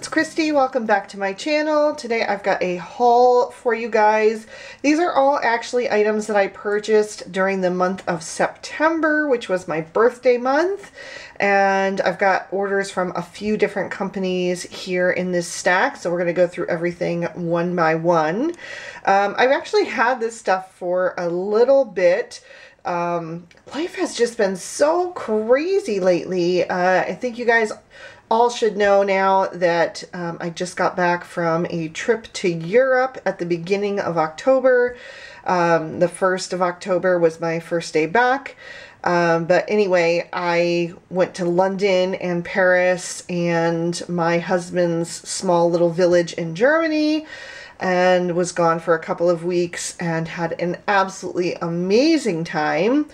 it's Christy. Welcome back to my channel. Today I've got a haul for you guys. These are all actually items that I purchased during the month of September, which was my birthday month. And I've got orders from a few different companies here in this stack, so we're going to go through everything one by one. I've actually had this stuff for a little bit. Life has just been so crazy lately. I think you guys all should know now that I just got back from a trip to Europe at the beginning of October. The 1st of October was my first day back. But anyway, I went to London and Paris and my husband's small little village in Germany, and was gone for a couple of weeks and had an absolutely amazing time.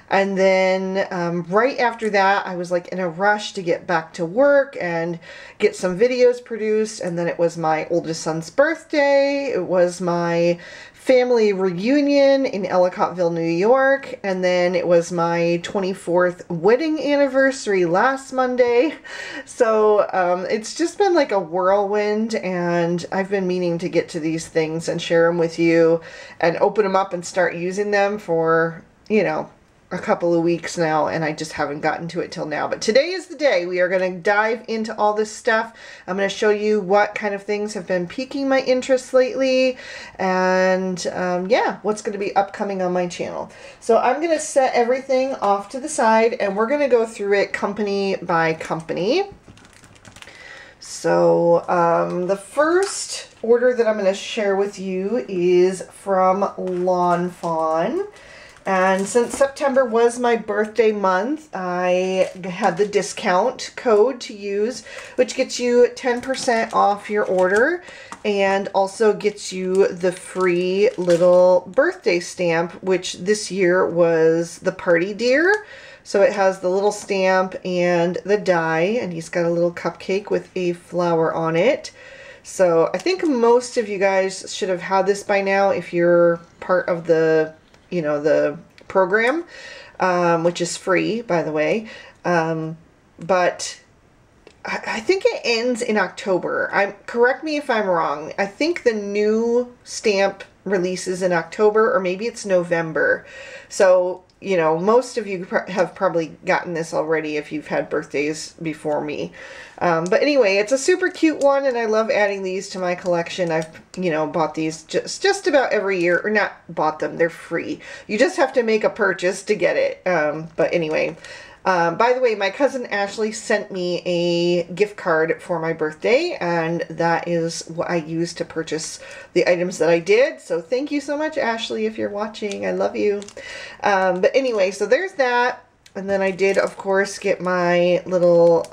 And then right after that, I was like in a rush to get back to work and get some videos produced. And then it was my oldest son's birthday. It was my family reunion in Ellicottville, New York, and then it was my 24th wedding anniversary last Monday. So it's just been like a whirlwind, and I've been meaning to get to these things and share them with you and open them up and start using them for, you know, a couple of weeks now, and I just haven't gotten to it till now. But today is the day. We are going to dive into all this stuff. I'm going to show you what kind of things have been piquing my interest lately, and yeah, what's going to be upcoming on my channel. So I'm going to set everything off to the side, and we're going to go through it company by company. So the first order that I'm going to share with you is from Lawn Fawn. And since September was my birthday month, I had the discount code to use, which gets you 10% off your order and also gets you the free little birthday stamp, which this year was the Party Deer. So it has the little stamp and the die, and he's got a little cupcake with a flower on it. So I think most of you guys should have had this by now if you're part of the the program, which is free, by the way. But I think it ends in October. Correct me if I'm wrong. I think the new stamp releases in October, or maybe it's November. So, you know, most of you have probably gotten this already if you've had birthdays before me. But anyway, it's a super cute one, and I love adding these to my collection. I've, bought these just about every year, or not bought them, they're free. You just have to make a purchase to get it. But anyway, by the way, my cousin Ashley sent me a gift card for my birthday, and that is what I used to purchase the items that I did. So thank you so much, Ashley, if you're watching. I love you. But anyway, so there's that. And then I did, of course, get my little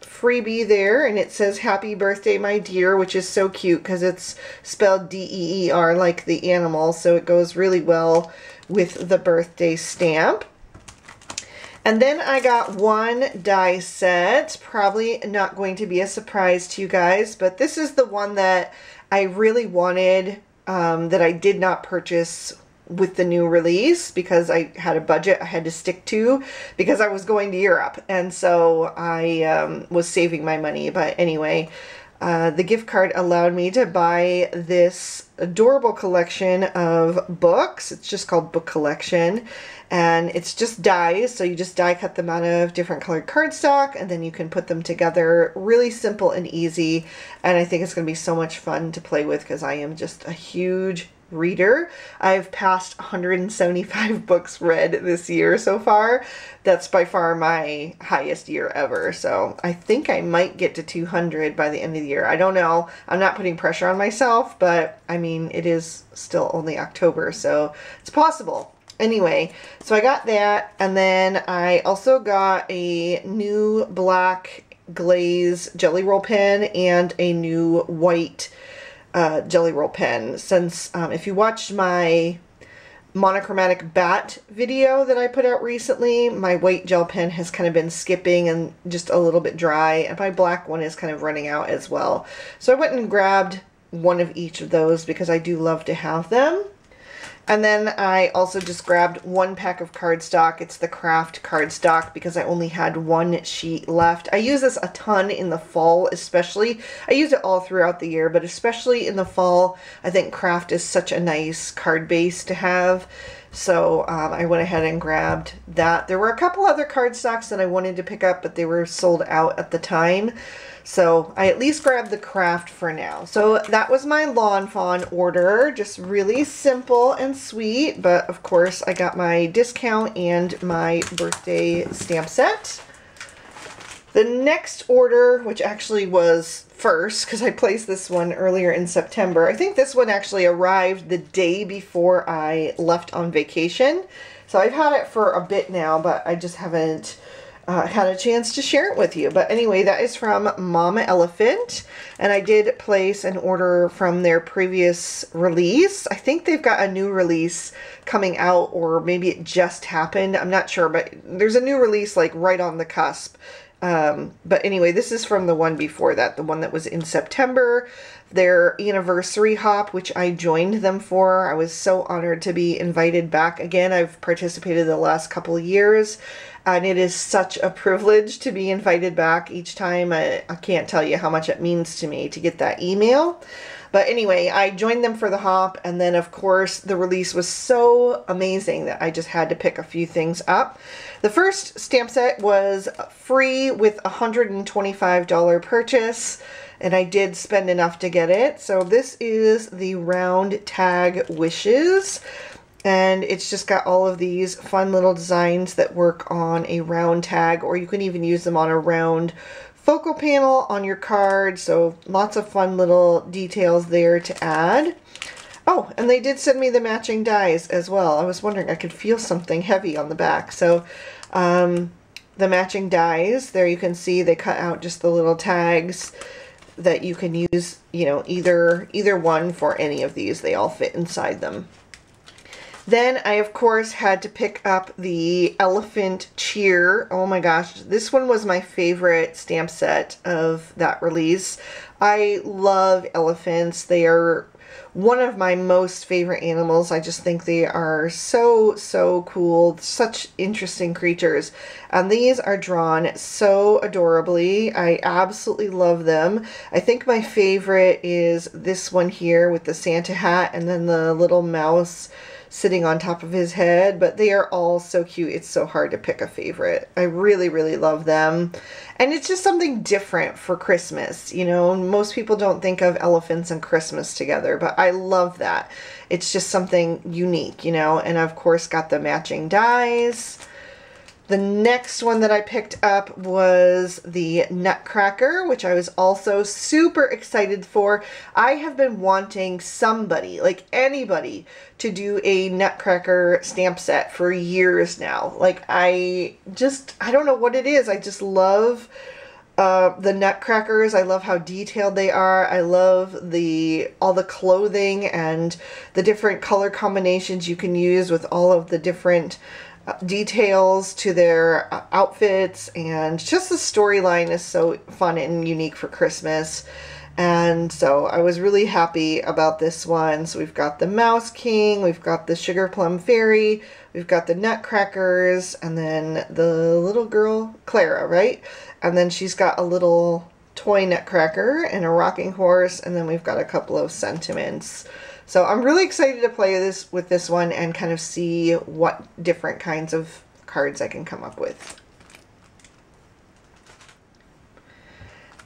freebie there, and it says "Happy Birthday, my dear," which is so cute because it's spelled D-E-E-R like the animal, so it goes really well with the birthday stamp. And then I got one die set, probably not going to be a surprise to you guys, but this is the one that I really wanted, that I did not purchase with the new release because I had a budget I had to stick to because I was going to Europe, and so I was saving my money. But anyway, the gift card allowed me to buy this adorable collection of books. It's just called Book Collection, and it's just dies, so you just die cut them out of different colored cardstock, and then you can put them together. Really simple and easy, and I think it's going to be so much fun to play with because I am just a huge reader. I've passed 175 books read this year so far. That's by far my highest year ever. So I think I might get to 200 by the end of the year. I don't know. I'm not putting pressure on myself, but I mean, it is still only October, so it's possible. Anyway, so I got that, and then I also got a new black glaze jelly roll pen and a new white jelly roll pen. Since if you watched my monochromatic bat video that I put out recently, my white gel pen has kind of been skipping and just a little bit dry, and my black one is kind of running out as well. So I went and grabbed one of each of those because I do love to have them. And then I also just grabbed one pack of cardstock. It's the Craft cardstock because I only had one sheet left. I use this a ton in the fall, especially. I use it all throughout the year, but especially in the fall, I think Craft is such a nice card base to have. So I went ahead and grabbed that. There were a couple other cardstocks that I wanted to pick up, but they were sold out at the time. So I at least grabbed the Craft for now. So that was my Lawn Fawn order. Just really simple and sweet. But of course I got my discount and my birthday stamp set. The next order, which actually was first, because I placed this one earlier in September. I think this one actually arrived the day before I left on vacation. So I've had it for a bit now, but I just haven't had a chance to share it with you. But anyway, that is from Mama Elephant, and I did place an order from their previous release. I think they've got a new release coming out, or maybe it just happened. I'm not sure, but there's a new release like right on the cusp. But anyway, this is from the one before that, the one that was in September, their anniversary hop, which I joined them for. I was so honored to be invited back again. I've participated the last couple of years, and it is such a privilege to be invited back each time. I can't tell you how much it means to me to get that email. But anyway, I joined them for the hop, and then of course the release was so amazing that I just had to pick a few things up. The first stamp set was free with a $125 purchase, and I did spend enough to get it. So this is the Round Tag Wishes, and it's just got all of these fun little designs that work on a round tag, or you can even use them on a round focal panel on your card. So lots of fun little details there to add. Oh, and they did send me the matching dies as well. I was wondering, I could feel something heavy on the back. So the matching dies, there you can see they cut out just the little tags that you can use, you know, either one for any of these. They all fit inside them. Then I, of course, had to pick up the Elephant Cheer. Oh my gosh, this one was my favorite stamp set of that release. I love elephants. They are one of my most favorite animals. I just think they are so, so cool. Such interesting creatures. And these are drawn so adorably. I absolutely love them. I think my favorite is this one here with the Santa hat and then the little mouse sitting on top of his head, but they are all so cute. It's so hard to pick a favorite. I really, really love them. And it's just something different for Christmas. You know, most people don't think of elephants and Christmas together, but I love that. It's just something unique, you know, and of course got the matching dies. The next one that I picked up was the Nutcracker, which I was also super excited for. I have been wanting somebody, like anybody, to do a Nutcracker stamp set for years now. Like I don't know what it is. I just love the Nutcrackers. I love how detailed they are. I love all the clothing and the different color combinations you can use with all of the different details to their outfits, and just the storyline is so fun and unique for Christmas. And so I was really happy about this one. So we've got the Mouse King, we've got the Sugar Plum Fairy, we've got the Nutcrackers, and then the little girl Clara, right? And then she's got a little toy Nutcracker and a rocking horse, and then we've got a couple of sentiments. So I'm really excited to play with this one and kind of see what different kinds of cards I can come up with.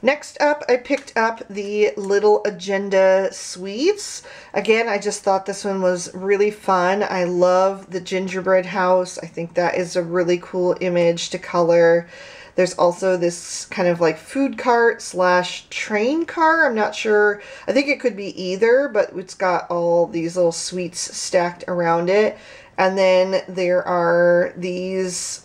Next up, I picked up the Little Agenda Sweets. Again, I just thought this one was really fun. I love the gingerbread house. I think that is a really cool image to color. There's also this kind of like food cart slash train car. I'm not sure. I think it could be either, but it's got all these little sweets stacked around it. And then there are these,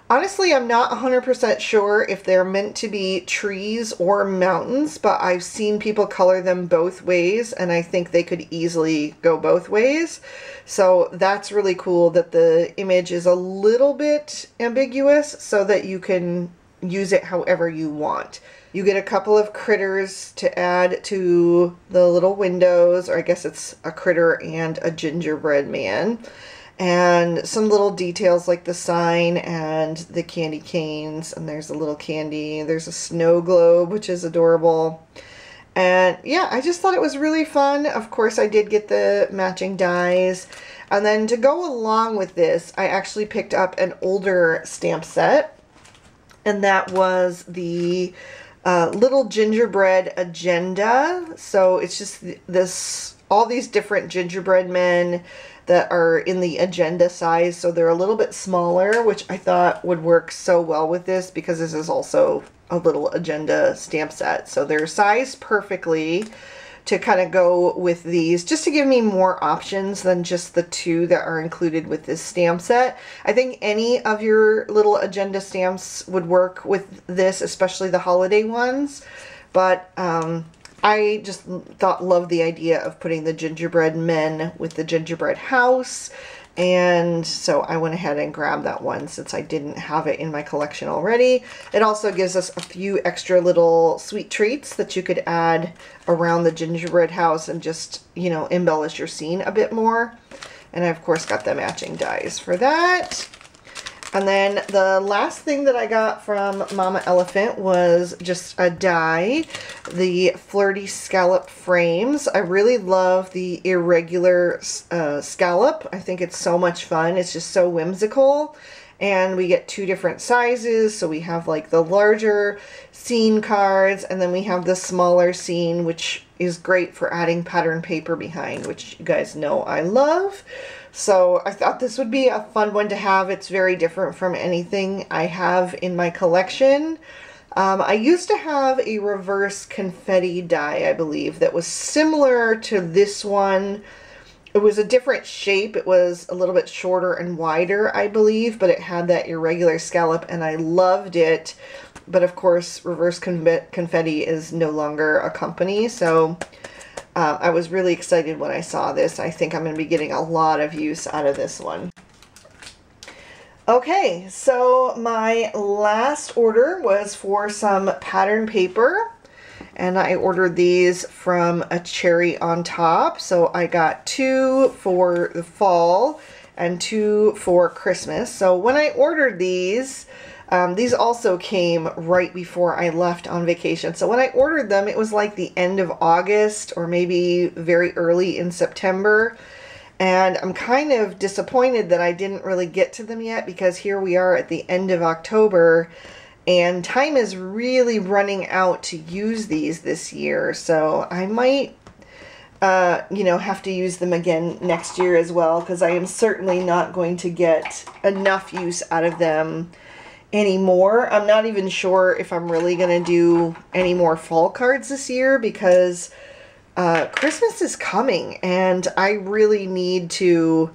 honestly, I'm not 100% sure if they're meant to be trees or mountains, but I've seen people color them both ways, and I think they could easily go both ways. So that's really cool that the image is a little bit ambiguous so that you can use it however you want. You get a couple of critters to add to the little windows, or I guess it's a critter and a gingerbread man. And some little details like the sign and the candy canes, and there's a little candy. There's a snow globe, which is adorable. And yeah, I just thought it was really fun. Of course, I did get the matching dies. And then to go along with this, I actually picked up an older stamp set. And that was the little gingerbread agenda. So it's just this, all these different gingerbread men that are in the agenda size. So they're a little bit smaller, which I thought would work so well with this because this is also a little agenda stamp set. So they're sized perfectly to kind of go with these, just to give me more options than just the two that are included with this stamp set. I think any of your little agenda stamps would work with this, especially the holiday ones. But I just loved the idea of putting the gingerbread men with the gingerbread house. And so I went ahead and grabbed that one since I didn't have it in my collection already. It also gives us a few extra little sweet treats that you could add around the gingerbread house and just, you know, embellish your scene a bit more. And I, of course, got the matching dies for that. And then the last thing that I got from Mama Elephant was just a die, the Flirty Scallop frames. I really love the irregular scallop. I think it's so much fun. It's just so whimsical. And we get two different sizes. So we have like the larger scene cards, and then we have the smaller scene, which is great for adding pattern paper behind, which you guys know I love. So I thought this would be a fun one to have. It's very different from anything I have in my collection. I used to have a reverse confetti die, I believe, that was similar to this one. It was a different shape. It was a little bit shorter and wider, I believe, but it had that irregular scallop, and I loved it. But of course, reverse confetti is no longer a company, so I was really excited when I saw this. I think I'm going to be getting a lot of use out of this one. Okay, so my last order was for some pattern paper, and I ordered these from a Cherry on Top. So I got 2 for the fall and 2 for Christmas. So when I ordered these also came right before I left on vacation. So when I ordered them, it was like the end of August or maybe very early in September. And I'm kind of disappointed that I didn't really get to them yet, because here we are at the end of October and time is really running out to use these this year. So I might, you know, have to use them again next year as well, because I am certainly not going to get enough use out of them anymore. I'm not even sure if I'm really going to do any more fall cards this year, because Christmas is coming and I really need to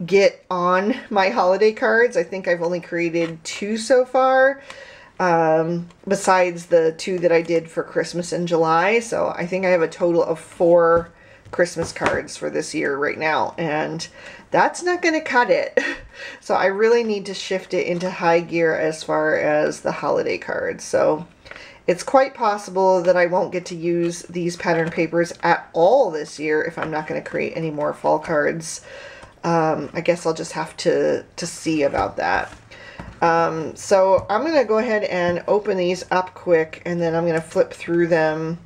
get on my holiday cards. I think I've only created 2 so far, besides the 2 that I did for Christmas in July. So I think I have a total of 4 Christmas cards for this year right now, and that's not going to cut it. So I really need to shift it into high gear as far as the holiday cards. So it's quite possible that I won't get to use these pattern papers at all this year if I'm not going to create any more fall cards. I guess I'll just have to see about that. So I'm going to go ahead and open these up quick, and then I'm going to flip through them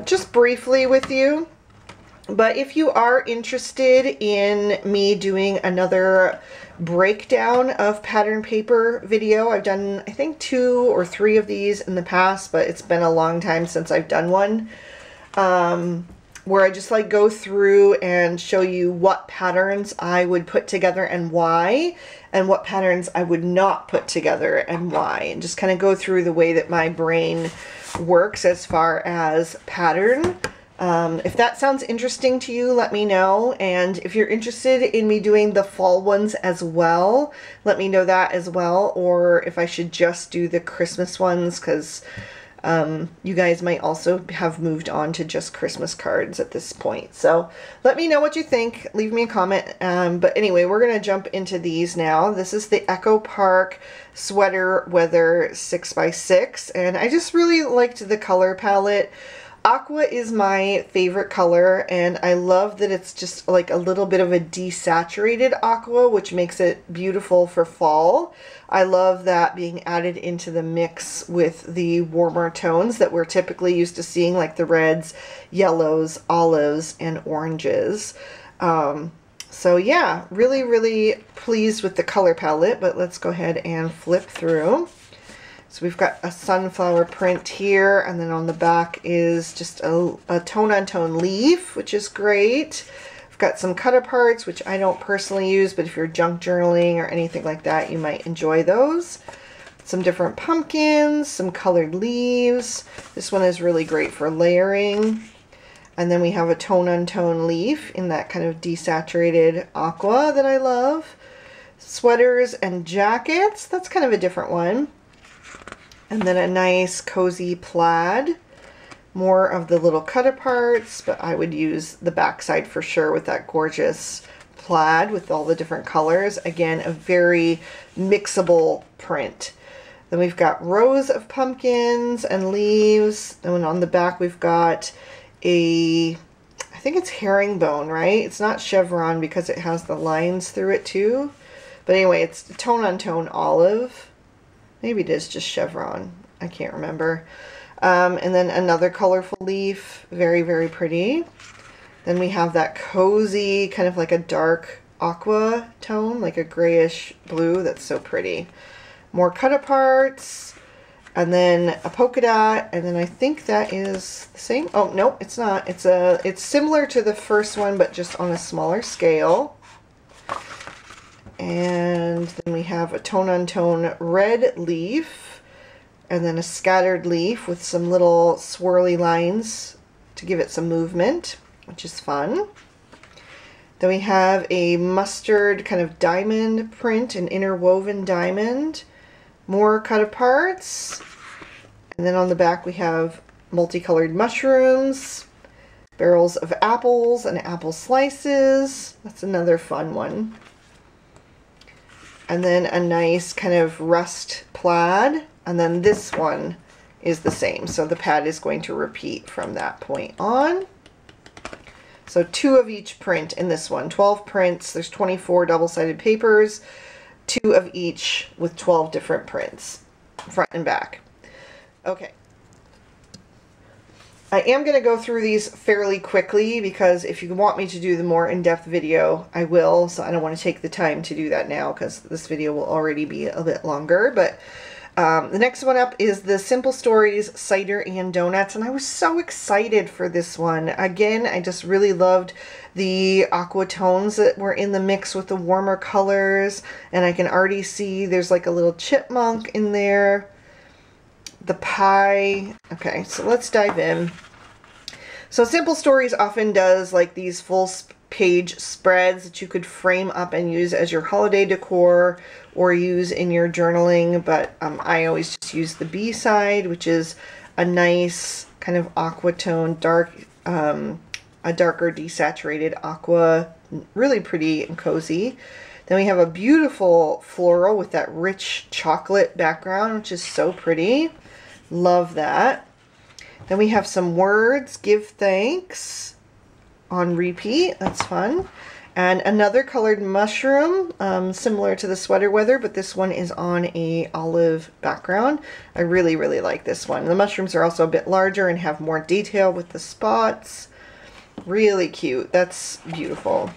just briefly with you. But if you are interested in me doing another breakdown of pattern paper video, I've done I think 2 or 3 of these in the past, but it's been a long time since I've done one, where I just like go through and show you what patterns I would put together and why, and what patterns I would not put together and why, and just kind of go through the way that my brain works as far as pattern. If that sounds interesting to you, let me know. And if you're interested in me doing the fall ones as well, let me know that as well. Or if I should just do the Christmas ones, because You guys might also have moved on to just Christmas cards at this point. So let me know what you think. Leave me a comment. But anyway, we're going to jump into these now. This is the Echo Park Sweater Weather 6x6. And I just really liked the color palette. Aqua is my favorite color, and I love that it's just like a little bit of a desaturated aqua, which makes it beautiful for fall. I love that being added into the mix with the warmer tones that we're typically used to seeing, like the reds, yellows, olives, and oranges. So yeah, really, really pleased with the color palette, but let's go ahead and flip through. So we've got a sunflower print here, and then on the back is just a tone-on-tone leaf, which is great. We've got some cut-aparts, which I don't personally use, but if you're junk journaling or anything like that, you might enjoy those. Some different pumpkins, some colored leaves. This one is really great for layering. And then we have a tone-on-tone leaf in that kind of desaturated aqua that I love. Sweaters and jackets, that's kind of a different one. And then a nice cozy plaid. More of the little cut-aparts, but I would use the backside for sure with that gorgeous plaid with all the different colors. Again, a very mixable print. Then we've got rows of pumpkins and leaves. Then on the back we've got I think it's herringbone, right? It's not chevron because it has the lines through it too. But anyway, it's tone-on-tone olive. Maybe it is just chevron. I can't remember. And then another colorful leaf. Very, very pretty. Then we have that cozy, kind of like a dark aqua tone, like a grayish blue. That's so pretty. More cut-aparts. And then a polka dot. And then I think that is the same. Oh, no, it's not. It's similar to the first one, but just on a smaller scale. And then we have a tone-on-tone red leaf, and then a scattered leaf with some little swirly lines to give it some movement, which is fun. Then we have a mustard kind of diamond print, an interwoven diamond, more cut-aparts, and then on the back we have multicolored mushrooms, barrels of apples and apple slices. That's another fun one. And then a nice kind of rust plaid. And then this one is the same. So the pad is going to repeat from that point on. So 2 of each print in this one. 12 prints. There's 24 double-sided papers. 2 of each with 12 different prints. Front and back. Okay. I am going to go through these fairly quickly because if you want me to do the more in-depth video, I will. So I don't want to take the time to do that now because this video will already be a bit longer. But the next one up is the Simple Stories Cider and Donuts. And I was so excited for this one. Again, I just really loved the aqua tones that were in the mix with the warmer colors. And I can already see there's like a little chipmunk in there. The pie. Okay, so let's dive in. So Simple Stories often does like these full page spreads that you could frame up and use as your holiday decor or use in your journaling, but I always just use the B side, which is a nice kind of aqua tone, dark, a darker desaturated aqua, really pretty and cozy. Then we have a beautiful floral with that rich chocolate background, which is so pretty. Love that. Then we have some words, give thanks, on repeat. That's fun. And another colored mushroom, similar to the Sweater Weather, but this one is on a olive background. I really, really like this one. The mushrooms are also a bit larger and have more detail with the spots. Really cute. That's beautiful.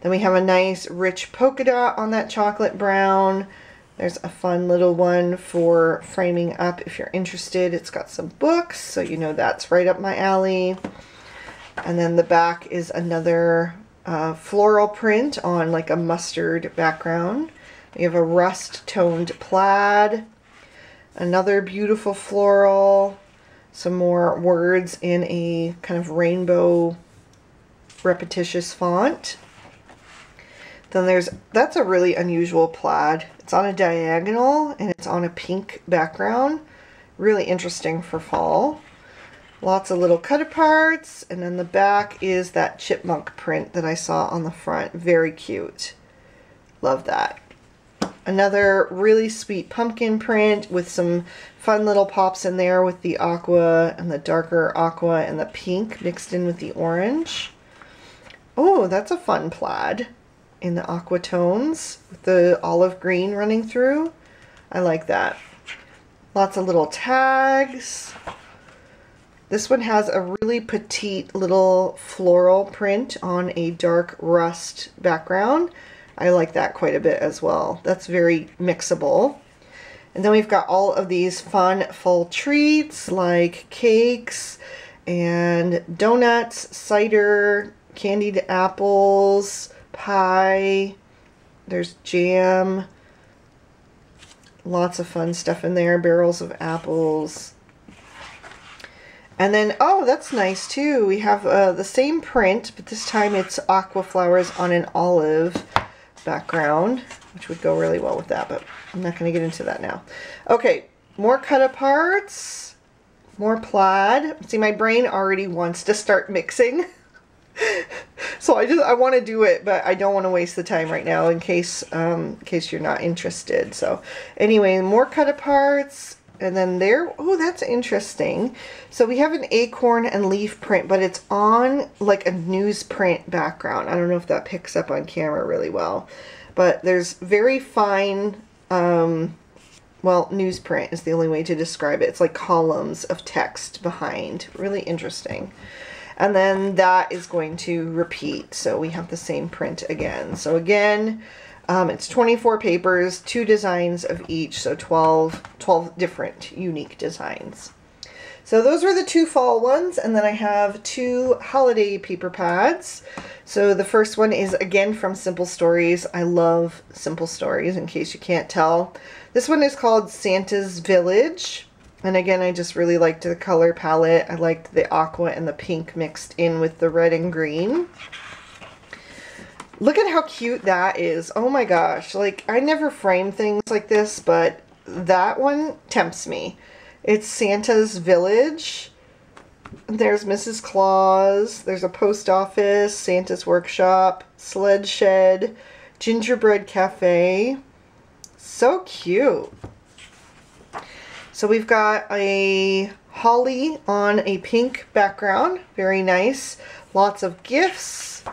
Then we have a nice rich polka dot on that chocolate brown. There's a fun little one for framing up if you're interested. It's got some books, so you know that's right up my alley. And then the back is another floral print on like a mustard background. We have a rust toned plaid, another beautiful floral, some more words in a kind of rainbow repetitious font. Then that's a really unusual plaid. It's on a diagonal and it's on a pink background. Really interesting for fall. Lots of little cut aparts, and then the back is that chipmunk print that I saw on the front. Very cute. Love that. Another really sweet pumpkin print with some fun little pops in there with the aqua and the darker aqua and the pink mixed in with the orange. Oh, that's a fun plaid in the aqua tones with the olive green running through. I like that. Lots of little tags. This one has a really petite little floral print on a dark rust background. I like that quite a bit as well. That's very mixable. And then we've got all of these fun fall treats like cakes and donuts, cider, candied apples, pie. There's jam. Lots of fun stuff in there. Barrels of apples. And then, oh, that's nice too. We have the same print, but this time it's aqua flowers on an olive background, which would go really well with that, but I'm not going to get into that now. Okay, more cut aparts, more plaid. See, my brain already wants to start mixing. So I want to do it, but I don't want to waste the time right now in case you're not interested. So anyway, more cut aparts. And then there, oh, that's interesting. So we have an acorn and leaf print, but it's on like a newsprint background. I don't know if that picks up on camera really well, but there's very fine, well, newsprint is the only way to describe it. It's like columns of text behind. Really interesting. And then that is going to repeat. So we have the same print again. So again, it's 24 papers, 2 designs of each, so 12 different unique designs. So those are the 2 fall ones, and then I have 2 holiday paper pads. So the first one is again from Simple Stories. I love Simple Stories, in case you can't tell. This one is called Santa's Village, and again I just really liked the color palette. I liked the aqua and the pink mixed in with the red and green. Look at how cute that is. Oh my gosh. Like, I never frame things like this, but that one tempts me. It's Santa's Village. There's Mrs. Claus. There's a post office, Santa's workshop, sled shed, gingerbread cafe. So cute. So we've got a holly on a pink background. Very nice. Lots of gifts.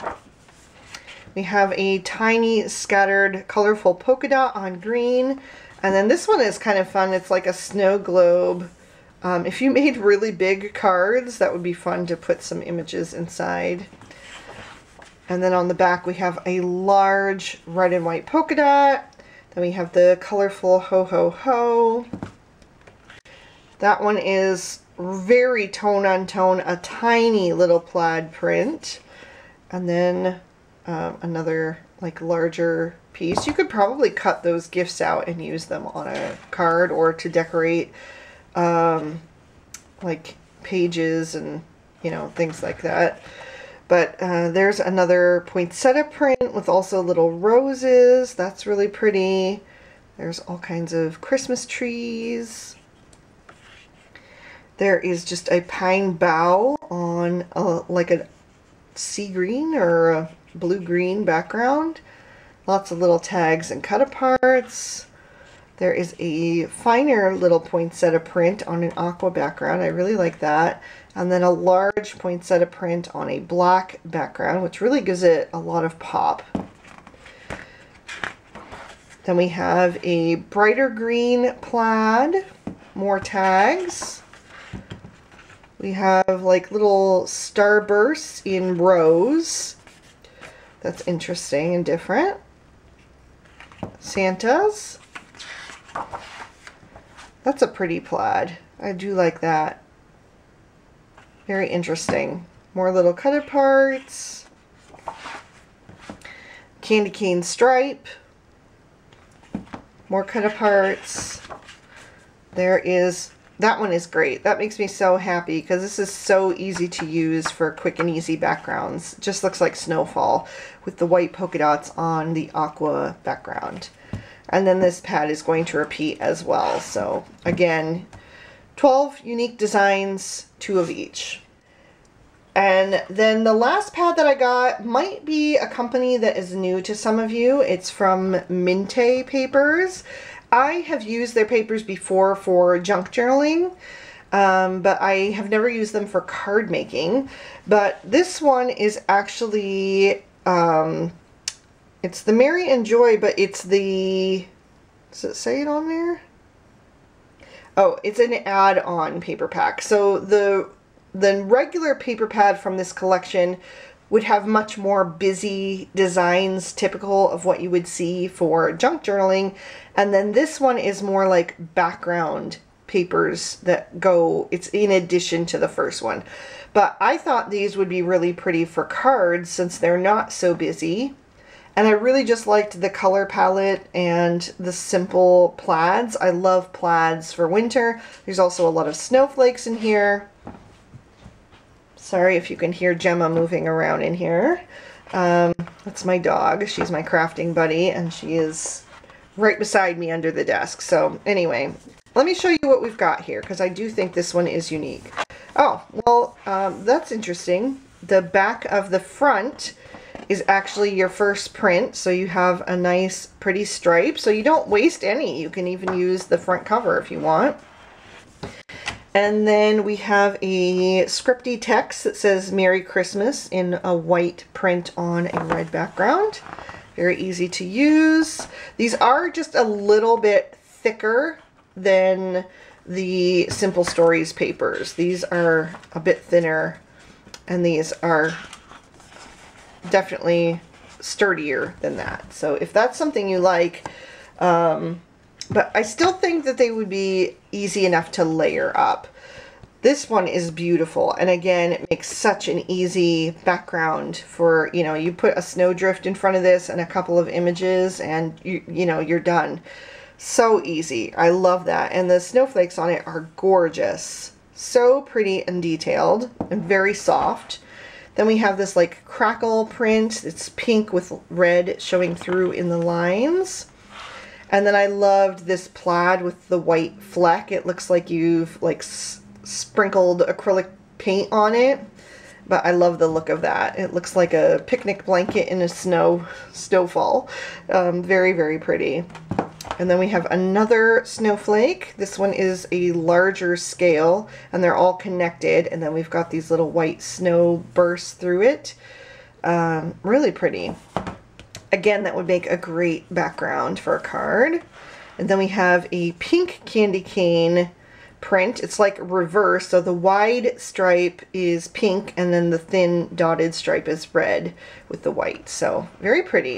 We have a tiny scattered colorful polka dot on green. And then this one is kind of fun. It's like a snow globe. If you made really big cards, that would be fun to put some images inside. And then on the back we have a large red and white polka dot. Then we have the colorful ho ho ho. That one is very tone on tone, a tiny little plaid print. And then another like larger piece. You could probably cut those gifts out and use them on a card or to decorate like pages and, you know, things like that. But there's another poinsettia print with also little roses. That's really pretty. There's all kinds of Christmas trees. There is just a pine bough on like a sea green or a blue-green background. Lots of little tags and cut aparts. There is a finer little poinsettia print on an aqua background. I really like that. And then a large poinsettia print on a black background, which really gives it a lot of pop. Then we have a brighter green plaid, more tags. We have like little starbursts in rose. That's interesting and different. Santas. That's a pretty plaid. I do like that. Very interesting. More little cut aparts. Candy cane stripe. More cut aparts. There is, that one is great. That makes me so happy because this is so easy to use for quick and easy backgrounds. Just looks like snowfall with the white polka dots on the aqua background. And then this pad is going to repeat as well. So again, 12 unique designs, 2 of each. And then the last pad that I got might be a company that is new to some of you. It's from Mintay Papers. I have used their papers before for junk journaling, but I have never used them for card making. But this one is actually, it's the Merry and Joy, but it's the, does it say it on there? Oh, it's an add-on paper pack. So the regular paper pad from this collection would have much more busy designs typical of what you would see for junk journaling. And then this one is more like background papers that go, it's in addition to the first one. But I thought these would be really pretty for cards since they're not so busy. And I really just liked the color palette and the simple plaids. I love plaids for winter. There's also a lot of snowflakes in here. Sorry if you can hear Gemma moving around in here. That's my dog. She's my crafting buddy, and she is right beside me under the desk. So anyway, let me show you what we've got here, because I do think this one is unique. Oh, well, that's interesting. The back of the front is actually your first print, so you have a nice pretty stripe, so you don't waste any. You can even use the front cover if you want. And then we have a scripty text that says Merry Christmas in a white print on a red background. Very easy to use. These are just a little bit thicker than the Simple Stories papers. These are a bit thinner, and these are definitely sturdier than that. So if that's something you like, but I still think that they would be easy enough to layer up. This one is beautiful, and again, it makes such an easy background for, you know, you put a snowdrift in front of this and a couple of images, and you know, you're done. So easy. I love that. And the snowflakes on it are gorgeous. So pretty and detailed and very soft. Then we have this like crackle print. It's pink with red showing through in the lines. And then I loved this plaid with the white fleck. It looks like you've like sprinkled acrylic paint on it, but I love the look of that. It looks like a picnic blanket in a snowfall. Very, very pretty. And then we have another snowflake. This one is a larger scale, and they're all connected. And then we've got these little white snow bursts through it. Really pretty. Again, that would make a great background for a card. And then we have a pink candy cane print. It's like reverse, so the wide stripe is pink, and then the thin dotted stripe is red with the white. So very pretty.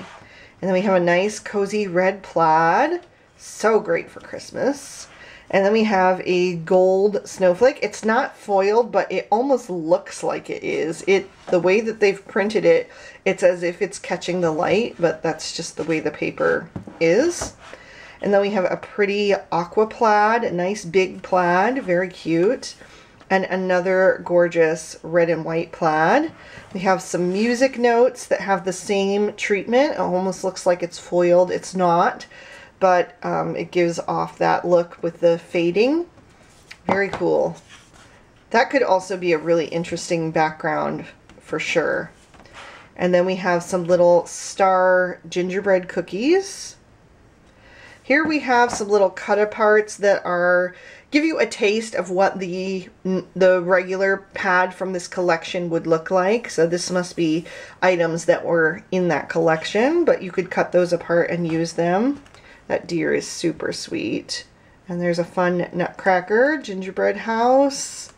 And then we have a nice cozy red plaid. So great for Christmas. And then we have a gold snowflake. It's not foiled, but it almost looks like it is. The way that they've printed it, it's as if it's catching the light, but that's just the way the paper is. And then we have a pretty aqua plaid, a nice big plaid, very cute. And another gorgeous red and white plaid. We have some music notes that have the same treatment. It almost looks like it's foiled. It's not, but it gives off that look with the fading. Very cool. That could also be a really interesting background for sure. And then we have some little star gingerbread cookies. Here we have some little cut aparts that give you a taste of what the regular pad from this collection would look like. So this must be items that were in that collection, but you could cut those apart and use them. That deer is super sweet. And there's a fun nutcracker, gingerbread house.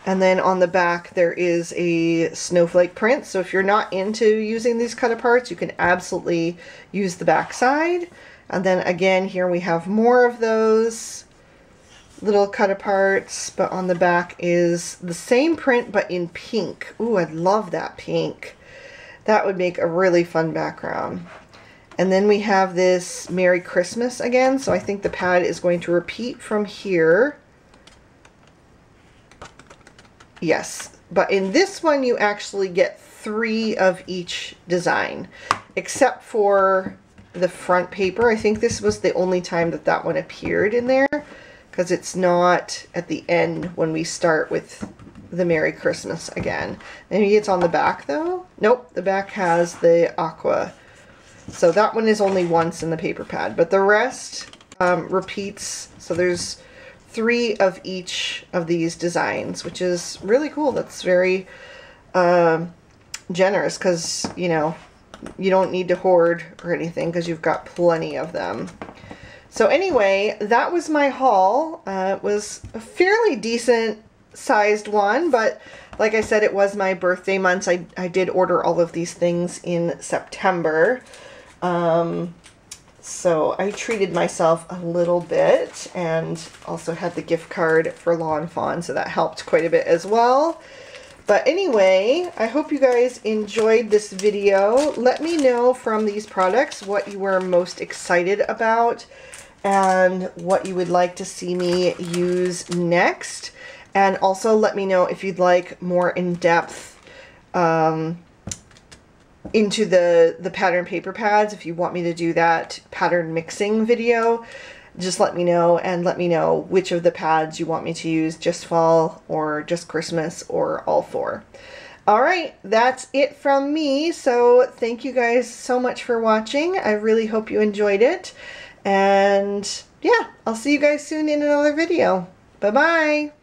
And then on the back there is a snowflake print. So if you're not into using these cut aparts, you can absolutely use the back side. And then again, here we have more of those little cut aparts, but on the back is the same print but in pink. Ooh, I love that pink. That would make a really fun background. And then we have this Merry Christmas again. So I think the pad is going to repeat from here. Yes, but in this one you actually get 3 of each design, except for the front paper. I think this was the only time that that one appeared in there, because it's not at the end when we start with the Merry Christmas again. Maybe it's on the back though. Nope, the back has the aqua. So that one is only once in the paper pad, but the rest repeats. So there's 3 of each of these designs, which is really cool. That's very generous, because, you know, you don't need to hoard or anything because you've got plenty of them. So anyway, that was my haul. It was a fairly decent sized one, but like I said, it was my birthday month. I did order all of these things in September. So I treated myself a little bit, and also had the gift card for Lawn Fawn, so that helped quite a bit as well. But anyway, I hope you guys enjoyed this video. Let me know from these products what you were most excited about and what you would like to see me use next. And also let me know if you'd like more in-depth into the pattern paper pads. If you want me to do that pattern mixing video, just let me know, and let me know which of the pads you want me to use, just fall or just Christmas or all 4. All right, that's it from me. So thank you guys so much for watching. I really hope you enjoyed it. And yeah, I'll see you guys soon in another video. Bye-bye.